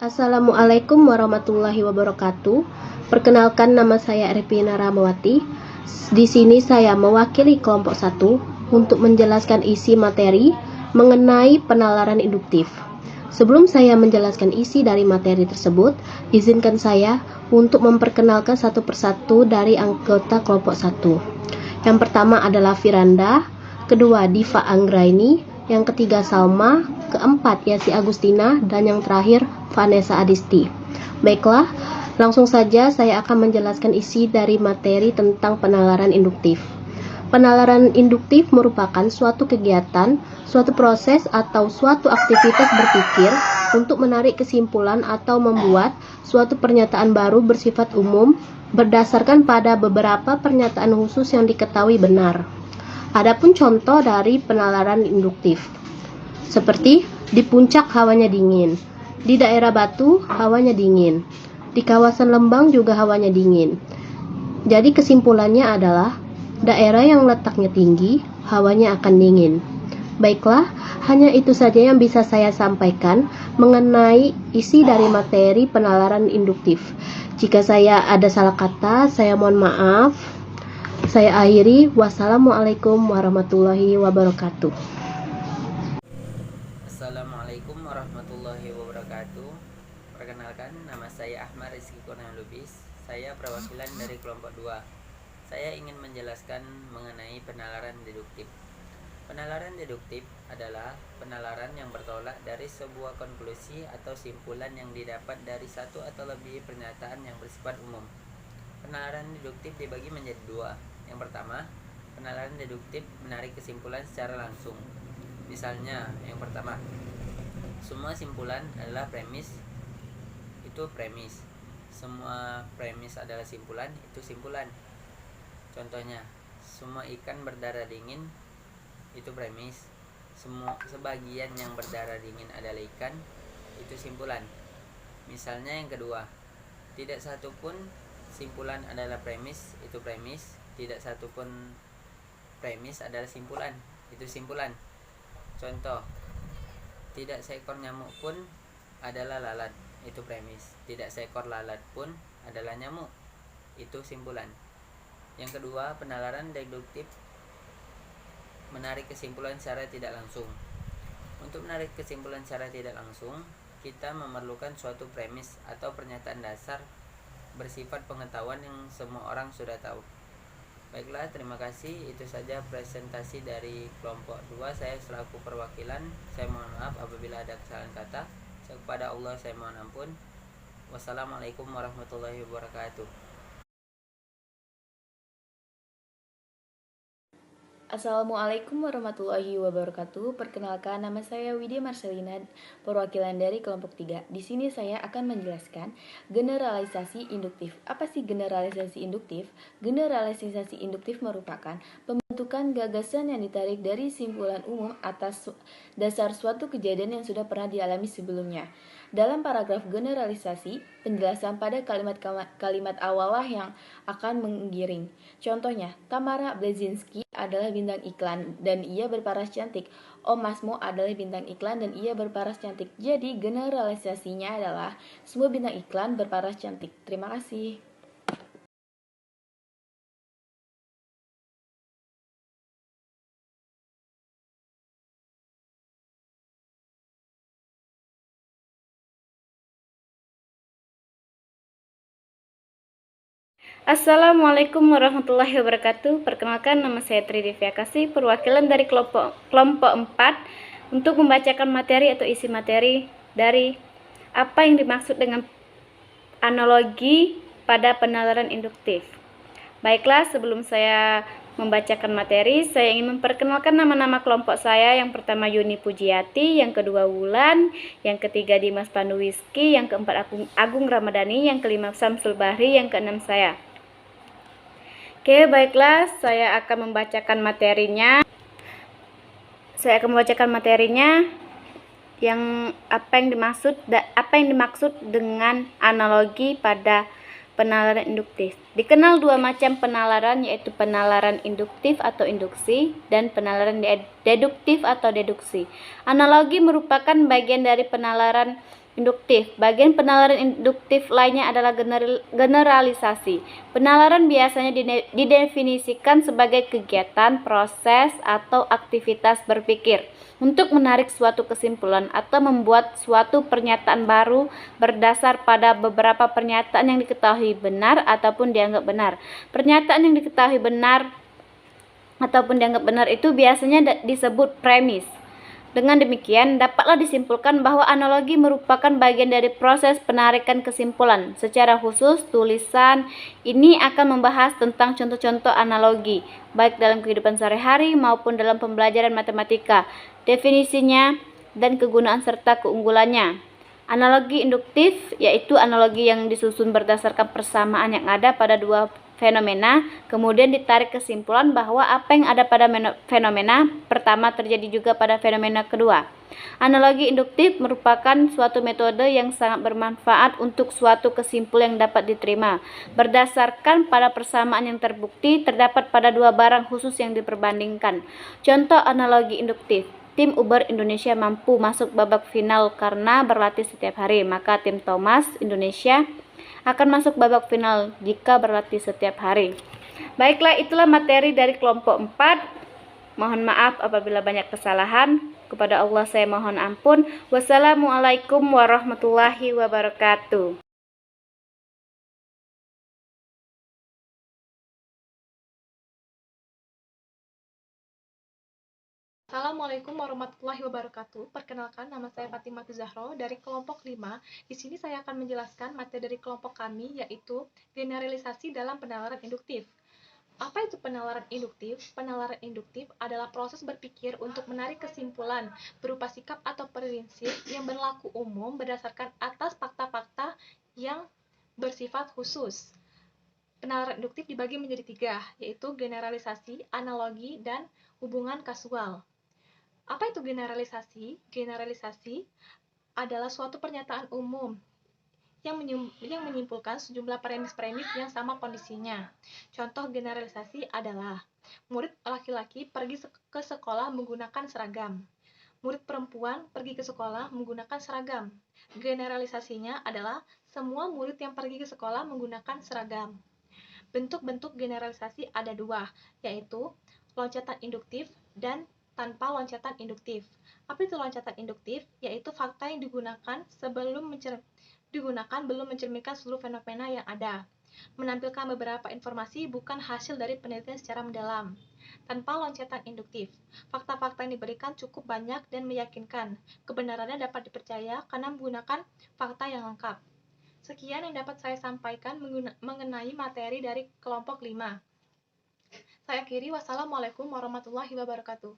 Assalamualaikum warahmatullahi wabarakatuh. Perkenalkan, nama saya Ervina Ramawati. Di sini saya mewakili kelompok 1 untuk menjelaskan isi materi mengenai penalaran induktif. Sebelum saya menjelaskan isi dari materi tersebut, izinkan saya untuk memperkenalkan satu persatu dari anggota kelompok 1. Yang pertama adalah Firanda, kedua Diva Anggraini, yang ketiga Salma, keempat Yasi Agustina, dan yang terakhir Vanessa Adisti. Baiklah, langsung saja saya akan menjelaskan isi dari materi tentang penalaran induktif. Penalaran induktif merupakan suatu kegiatan, suatu proses atau suatu aktivitas berpikir untuk menarik kesimpulan atau membuat suatu pernyataan baru bersifat umum berdasarkan pada beberapa pernyataan khusus yang diketahui benar. Adapun contoh dari penalaran induktif, seperti di puncak hawanya dingin, di daerah Batu hawanya dingin, di kawasan Lembang juga hawanya dingin. Jadi kesimpulannya adalah daerah yang letaknya tinggi, hawanya akan dingin. Baiklah, hanya itu saja yang bisa saya sampaikan mengenai isi dari materi penalaran induktif. Jika saya ada salah kata, saya mohon maaf. Saya akhiri. Wassalamualaikum warahmatullahi wabarakatuh. Assalamualaikum warahmatullahi wabarakatuh. Perkenalkan, nama saya Ahmad Rizky Kurniawan Lubis. Saya perwakilan dari kelompok 2. Saya ingin menjelaskan mengenai penalaran deduktif. Penalaran deduktif adalah penalaran yang bertolak dari sebuah konklusi atau simpulan yang didapat dari satu atau lebih pernyataan yang bersifat umum. Penalaran deduktif dibagi menjadi 2. Yang pertama, penalaran deduktif menarik kesimpulan secara langsung. Misalnya, yang pertama, semua simpulan adalah premis, itu premis. Semua premis adalah simpulan, itu simpulan. Contohnya, semua ikan berdarah dingin, itu premis. Sebagian yang berdarah dingin adalah ikan, itu simpulan. Misalnya yang kedua, tidak satupun simpulan adalah premis, itu premis. Tidak satupun premis adalah simpulan, itu simpulan. Contoh, tidak seekor nyamuk pun adalah lalat, itu premis. Tidak seekor lalat pun adalah nyamuk, itu simpulan. Yang kedua, penalaran deduktif menarik kesimpulan secara tidak langsung. Untuk menarik kesimpulan secara tidak langsung, kita memerlukan suatu premis atau pernyataan dasar bersifat pengetahuan yang semua orang sudah tahu. Baiklah, terima kasih. Itu saja presentasi dari kelompok 2. Saya selaku perwakilan, saya mohon maaf apabila ada kesalahan kata. Kepada Allah saya mohon ampun. Wassalamualaikum warahmatullahi wabarakatuh. Assalamualaikum warahmatullahi wabarakatuh. Perkenalkan, nama saya Widya Marcelina, perwakilan dari kelompok 3. Di sini saya akan menjelaskan generalisasi induktif. Apa sih generalisasi induktif? Generalisasi induktif merupakan pembentukan gagasan yang ditarik dari simpulan umum atas dasar suatu kejadian yang sudah pernah dialami sebelumnya. Dalam paragraf generalisasi, penjelasan pada kalimat awallah yang akan menggiring. Contohnya, Tamara Blazinski adalah bintang iklan dan ia berparas cantik. Om Masmo adalah bintang iklan dan ia berparas cantik. Jadi generalisasinya adalah semua bintang iklan berparas cantik. Terima kasih. Assalamualaikum warahmatullahi wabarakatuh. Perkenalkan, nama saya Tri Divya Kasih, perwakilan dari kelompok 4 untuk membacakan materi atau isi materi dari apa yang dimaksud dengan analogi pada penalaran induktif. Baiklah, sebelum saya membacakan materi, saya ingin memperkenalkan nama-nama kelompok saya. Yang pertama Yuni Pujiati, yang kedua Wulan, yang ketiga Dimas Panduwiski, yang keempat Agung Ramadhani, yang kelima Samsul Bahri, yang keenam saya. Oke, baiklah, saya akan membacakan materinya. Yang apa yang dimaksud dengan analogi pada penalaran induktif. Dikenal dua macam penalaran, yaitu penalaran induktif atau induksi dan penalaran deduktif atau deduksi. Analogi merupakan bagian dari penalaran induktif. Bagian penalaran induktif lainnya adalah generalisasi. Penalaran biasanya didefinisikan sebagai kegiatan, proses, atau aktivitas berpikir untuk menarik suatu kesimpulan atau membuat suatu pernyataan baru berdasar pada beberapa pernyataan yang diketahui benar ataupun dianggap benar. Pernyataan yang diketahui benar ataupun dianggap benar itu biasanya disebut premis. Dengan demikian, dapatlah disimpulkan bahwa analogi merupakan bagian dari proses penarikan kesimpulan. Secara khusus, tulisan ini akan membahas tentang contoh-contoh analogi, baik dalam kehidupan sehari-hari maupun dalam pembelajaran matematika, definisinya, dan kegunaan serta keunggulannya. Analogi induktif yaitu analogi yang disusun berdasarkan persamaan yang ada pada dua fenomena, kemudian ditarik kesimpulan bahwa apa yang ada pada fenomena pertama terjadi juga pada fenomena kedua. Analogi induktif merupakan suatu metode yang sangat bermanfaat untuk suatu kesimpulan yang dapat diterima. Berdasarkan pada persamaan yang terbukti terdapat pada dua barang khusus yang diperbandingkan. Contoh analogi induktif. Tim Uber Indonesia mampu masuk babak final karena berlatih setiap hari, maka tim Thomas Indonesia akan masuk babak final jika berlatih setiap hari. Baiklah, itulah materi dari kelompok 4. Mohon maaf apabila banyak kesalahan. Kepada Allah saya mohon ampun. Wassalamualaikum warahmatullahi wabarakatuh. Assalamualaikum warahmatullahi wabarakatuh. Perkenalkan, nama saya Fatimah Zahro dari kelompok 5. Di sini saya akan menjelaskan materi dari kelompok kami, yaitu generalisasi dalam penalaran induktif. Apa itu penalaran induktif? Penalaran induktif adalah proses berpikir untuk menarik kesimpulan berupa sikap atau prinsip yang berlaku umum berdasarkan atas fakta-fakta yang bersifat khusus. Penalaran induktif dibagi menjadi 3, yaitu generalisasi, analogi, dan hubungan kasual. Apa itu generalisasi? Generalisasi adalah suatu pernyataan umum yang menyimpulkan sejumlah premis-premis yang sama kondisinya. Contoh generalisasi adalah murid laki-laki pergi ke sekolah menggunakan seragam. Murid perempuan pergi ke sekolah menggunakan seragam. Generalisasinya adalah semua murid yang pergi ke sekolah menggunakan seragam. Bentuk-bentuk generalisasi ada 2, yaitu loncatan induktif dan tanpa loncatan induktif. Apa itu loncatan induktif? Yaitu fakta yang digunakan belum mencerminkan seluruh fenomena yang ada. Menampilkan beberapa informasi bukan hasil dari penelitian secara mendalam. Tanpa loncatan induktif, fakta-fakta yang diberikan cukup banyak dan meyakinkan. Kebenarannya dapat dipercaya karena menggunakan fakta yang lengkap. Sekian yang dapat saya sampaikan mengenai materi dari kelompok 5. Saya akhiri, wassalamualaikum warahmatullahi wabarakatuh.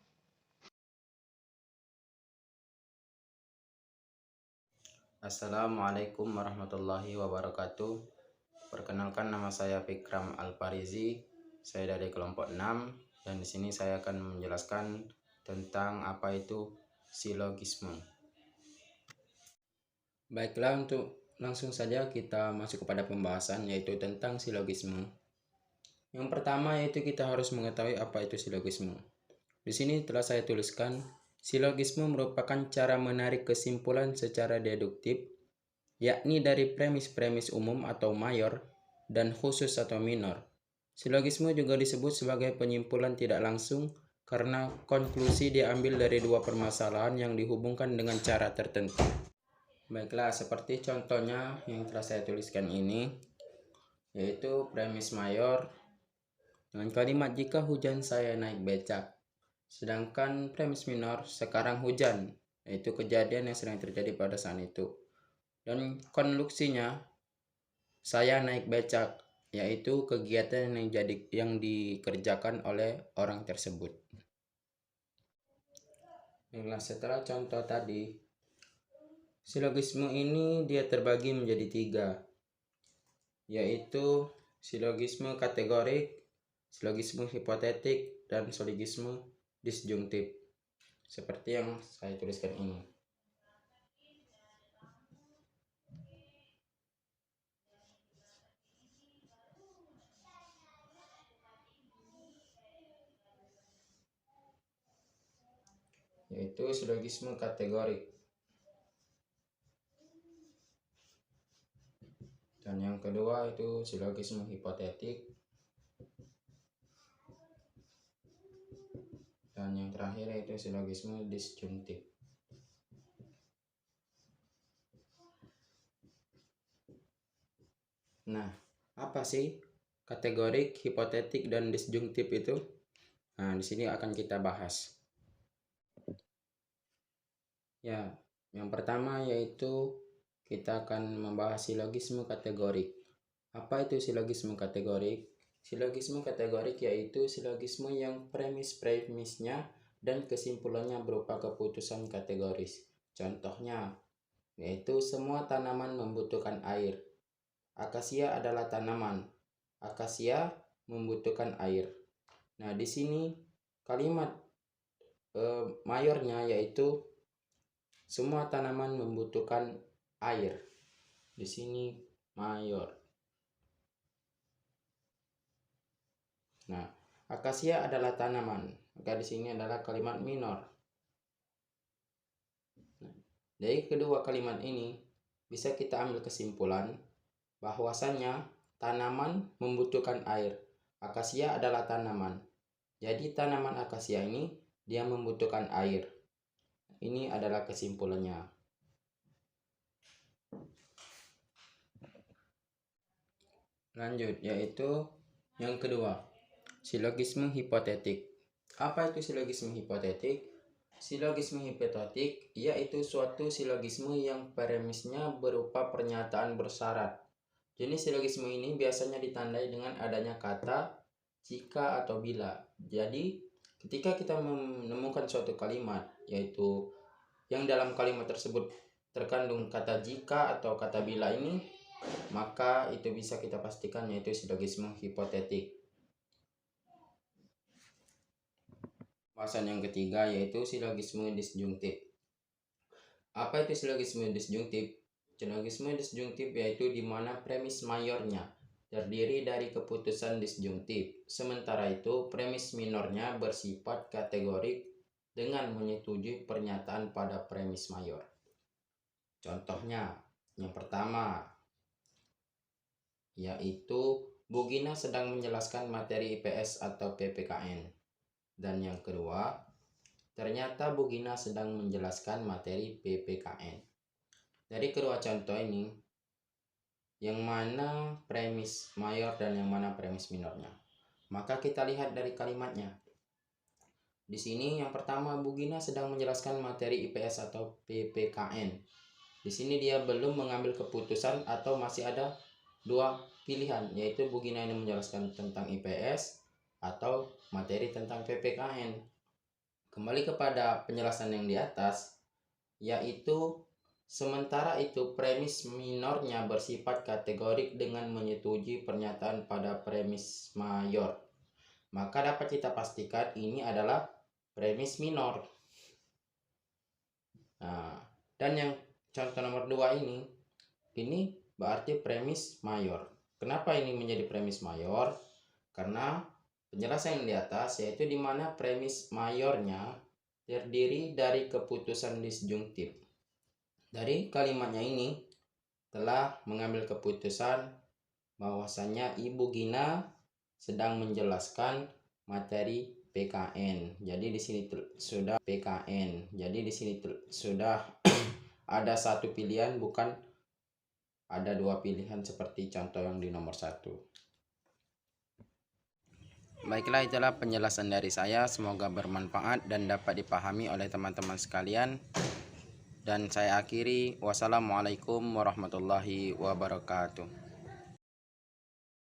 Assalamualaikum warahmatullahi wabarakatuh. Perkenalkan, nama saya Fikram Al-Farizi. Saya dari kelompok 6 dan di sini saya akan menjelaskan tentang apa itu silogisme. Baiklah, untuk langsung saja kita masuk kepada pembahasan, yaitu tentang silogisme. Yang pertama yaitu kita harus mengetahui apa itu silogisme. Di sini telah saya tuliskan, silogisme merupakan cara menarik kesimpulan secara deduktif, yakni dari premis-premis umum atau mayor dan khusus atau minor. Silogisme juga disebut sebagai penyimpulan tidak langsung karena konklusi diambil dari dua permasalahan yang dihubungkan dengan cara tertentu. Baiklah, seperti contohnya yang telah saya tuliskan ini, yaitu premis mayor dengan kalimat jika hujan saya naik becak. Sedangkan premis minor, sekarang hujan, yaitu kejadian yang sedang terjadi pada saat itu. Dan konklusinya, saya naik becak, yaitu kegiatan yang dikerjakan oleh orang tersebut. Nah, setelah contoh tadi, silogisme ini dia terbagi menjadi 3, yaitu silogisme kategorik, silogisme hipotetik, dan silogisme disjungtif, seperti yang saya tuliskan ini. Yaitu silogisme kategorik. Dan yang kedua itu silogisme hipotetik. Dan yang terakhir yaitu silogisme disjungtif. Nah, apa sih kategorik, hipotetik, dan disjungtif itu? Nah, di sini akan kita bahas. Ya, yang pertama yaitu kita akan membahas silogisme kategorik. Apa itu silogisme kategorik? Silogisme kategorik yaitu silogisme yang premis-premisnya dan kesimpulannya berupa keputusan kategoris. Contohnya, yaitu semua tanaman membutuhkan air. Akasia adalah tanaman. Akasia membutuhkan air. Nah, di sini kalimat mayornya yaitu semua tanaman membutuhkan air. Di sini mayor. Nah, akasia adalah tanaman, maka di sini adalah kalimat minor. Nah, dari kedua kalimat ini bisa kita ambil kesimpulan bahwasannya tanaman membutuhkan air. Akasia adalah tanaman. Jadi tanaman akasia ini dia membutuhkan air. Ini adalah kesimpulannya. Lanjut, yaitu yang kedua, silogisme hipotetik. Apa itu silogisme hipotetik? Silogisme hipotetik yaitu suatu silogisme yang premisnya berupa pernyataan bersyarat. Jenis silogisme ini biasanya ditandai dengan adanya kata jika atau bila. Jadi, ketika kita menemukan suatu kalimat, yaitu yang dalam kalimat tersebut terkandung kata jika atau kata bila ini, maka itu bisa kita pastikan yaitu silogisme hipotetik. Bahasan yang ketiga yaitu silogisme disjungtif. Apa itu silogisme disjungtif? Silogisme disjungtif yaitu di mana premis mayornya terdiri dari keputusan disjungtif, sementara itu premis minornya bersifat kategorik dengan menyetujui pernyataan pada premis mayor. Contohnya, yang pertama yaitu Bu Gina sedang menjelaskan materi IPS atau PPKN. Dan yang kedua, ternyata Bu Gina sedang menjelaskan materi PPKN. Dari kedua contoh ini, yang mana premis mayor dan yang mana premis minornya? Maka kita lihat dari kalimatnya. Di sini yang pertama, Bu Gina sedang menjelaskan materi IPS atau PPKN. Di sini dia belum mengambil keputusan atau masih ada dua pilihan, yaitu Bu Gina ini menjelaskan tentang IPS atau materi tentang PPKN. Kembali kepada penjelasan yang di atas, yaitu sementara itu premis minornya bersifat kategorik dengan menyetujui pernyataan pada premis mayor. Maka dapat kita pastikan ini adalah premis minor. Nah, dan yang contoh nomor 2 ini berarti premis mayor. Kenapa ini menjadi premis mayor? Karena penjelasan yang di atas yaitu di mana premis mayornya terdiri dari keputusan disjungtif. Dari kalimatnya ini telah mengambil keputusan bahwasannya Ibu Gina sedang menjelaskan materi PKN. Jadi di sini sudah PKN. Jadi di sini sudah ada satu pilihan, bukan ada dua pilihan seperti contoh yang di nomor 1. Baiklah, itulah penjelasan dari saya. Semoga bermanfaat dan dapat dipahami oleh teman-teman sekalian. Dan saya akhiri, wassalamualaikum warahmatullahi wabarakatuh.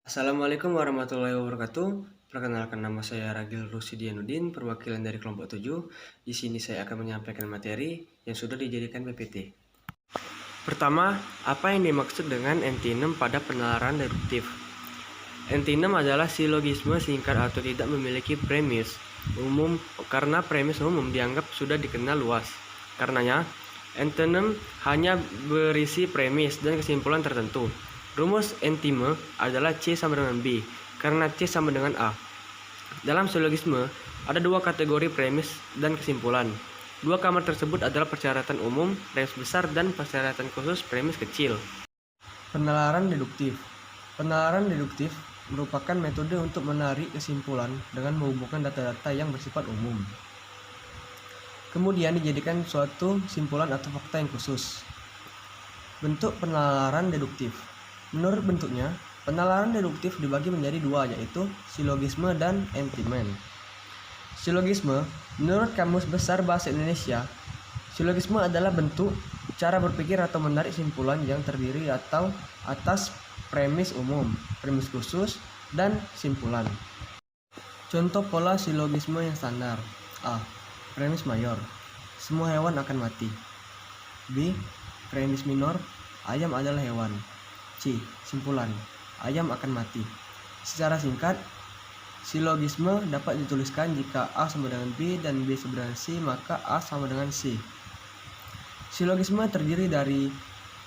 Assalamualaikum warahmatullahi wabarakatuh. Perkenalkan, nama saya Ragil Rusidianudin, perwakilan dari kelompok 7. Di sini saya akan menyampaikan materi yang sudah dijadikan PPT. Pertama, apa yang dimaksud dengan antinem pada penalaran deduktif? Antinem adalah silogisme singkat atau tidak memiliki premis umum karena premis umum dianggap sudah dikenal luas. Karenanya, antinem hanya berisi premis dan kesimpulan tertentu. Rumus antime adalah C sama dengan B, karena C sama dengan A. Dalam silogisme, ada dua kategori premis dan kesimpulan. Dua kamar tersebut adalah persyaratan umum, premis besar, dan persyaratan khusus, premis kecil. Penalaran deduktif. Penalaran deduktif merupakan metode untuk menarik kesimpulan dengan menghubungkan data-data yang bersifat umum. Kemudian dijadikan suatu simpulan atau fakta yang khusus. Bentuk penalaran deduktif. Menurut bentuknya, penalaran deduktif dibagi menjadi dua, yaitu silogisme dan entimen. Silogisme, menurut Kamus Besar Bahasa Indonesia, silogisme adalah bentuk, cara berpikir atau menarik simpulan yang terdiri atau atas premis umum, premis khusus, dan simpulan. Contoh pola silogisme yang standar. A. Premis mayor, semua hewan akan mati. B. Premis minor, ayam adalah hewan. C. Simpulan, ayam akan mati. Secara singkat, silogisme dapat dituliskan jika A sama dengan B dan B sama dengan C, maka A sama dengan C. Silogisme terdiri dari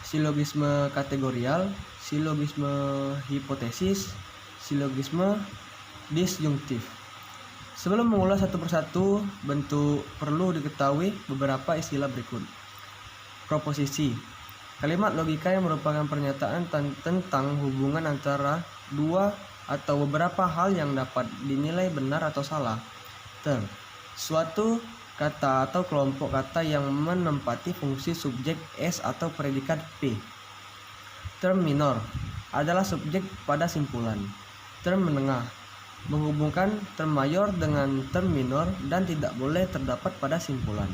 silogisme kategorial, silogisme hipotesis, silogisme disjungtif. Sebelum mengulas satu persatu bentuk, perlu diketahui beberapa istilah berikut. Proposisi, kalimat logika yang merupakan pernyataan tentang hubungan antara dua atau beberapa hal yang dapat dinilai benar atau salah. Term, suatu kata atau kelompok kata yang menempati fungsi subjek S atau predikat P. Term minor adalah subjek pada simpulan. Term menengah menghubungkan term mayor dengan term minor dan tidak boleh terdapat pada simpulan.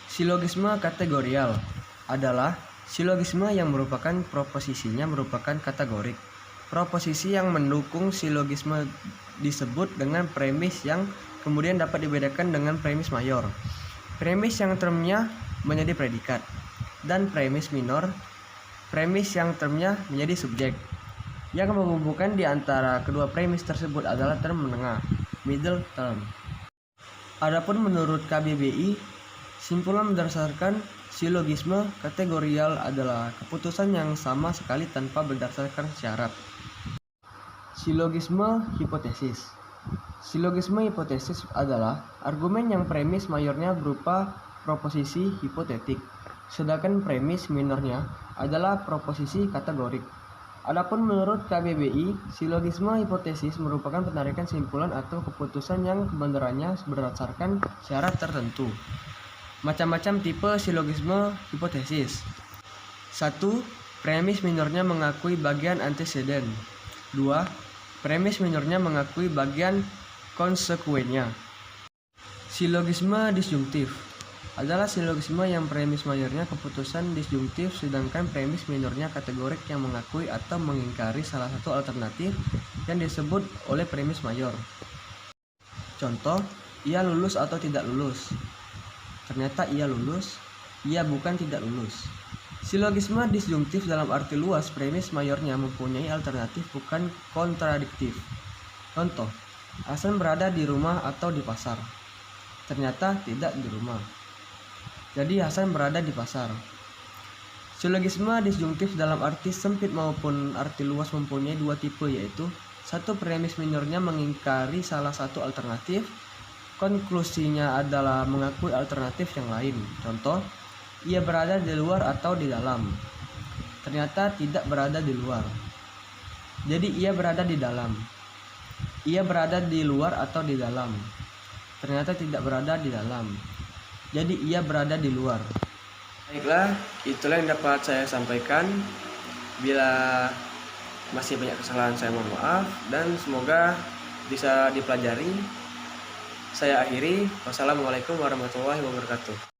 Silogisme kategorial adalah silogisme yang merupakan proposisinya merupakan kategorik. Proposisi yang mendukung silogisme disebut dengan premis yang kemudian dapat dibedakan dengan premis mayor. Premis yang termnya menjadi predikat, dan premis minor, premis yang termnya menjadi subjek. Yang menghubungkan di antara kedua premis tersebut adalah term menengah, middle term. Adapun menurut KBBI, simpulan berdasarkan silogisme kategorial adalah keputusan yang sama sekali tanpa berdasarkan syarat. Silogisme hipotesis. Silogisme hipotesis adalah argumen yang premis mayornya berupa proposisi hipotetik, sedangkan premis minornya adalah proposisi kategorik. Adapun menurut KBBI, silogisme hipotesis merupakan penarikan simpulan atau keputusan yang kebenarannya berdasarkan syarat tertentu. Macam-macam tipe silogisme hipotesis. 1. Premis minornya mengakui bagian anteseden. 2. Premis minornya mengakui bagian konsekuennya. Silogisme disjungtif adalah silogisme yang premis mayornya keputusan disjungtif sedangkan premis minornya kategorik yang mengakui atau mengingkari salah satu alternatif yang disebut oleh premis mayor. Contoh, ia lulus atau tidak lulus. Ternyata ia lulus, ia bukan tidak lulus. Silogisme disjungtif dalam arti luas premis mayornya mempunyai alternatif bukan kontradiktif. Contoh, Hasan berada di rumah atau di pasar. Ternyata tidak di rumah. Jadi Hasan berada di pasar. Silogisme disjungtif dalam arti sempit maupun arti luas mempunyai dua tipe, yaitu 1. Premis minornya mengingkari salah satu alternatif, konklusinya adalah mengakui alternatif yang lain. Contoh, ia berada di luar atau di dalam. Ternyata tidak berada di luar. Jadi ia berada di dalam. Ia berada di luar atau di dalam. Ternyata tidak berada di dalam. Jadi ia berada di luar. Baiklah, itulah yang dapat saya sampaikan. Bila masih banyak kesalahan saya mohon maaf dan semoga bisa dipelajari. Saya akhiri. Wassalamualaikum warahmatullahi wabarakatuh.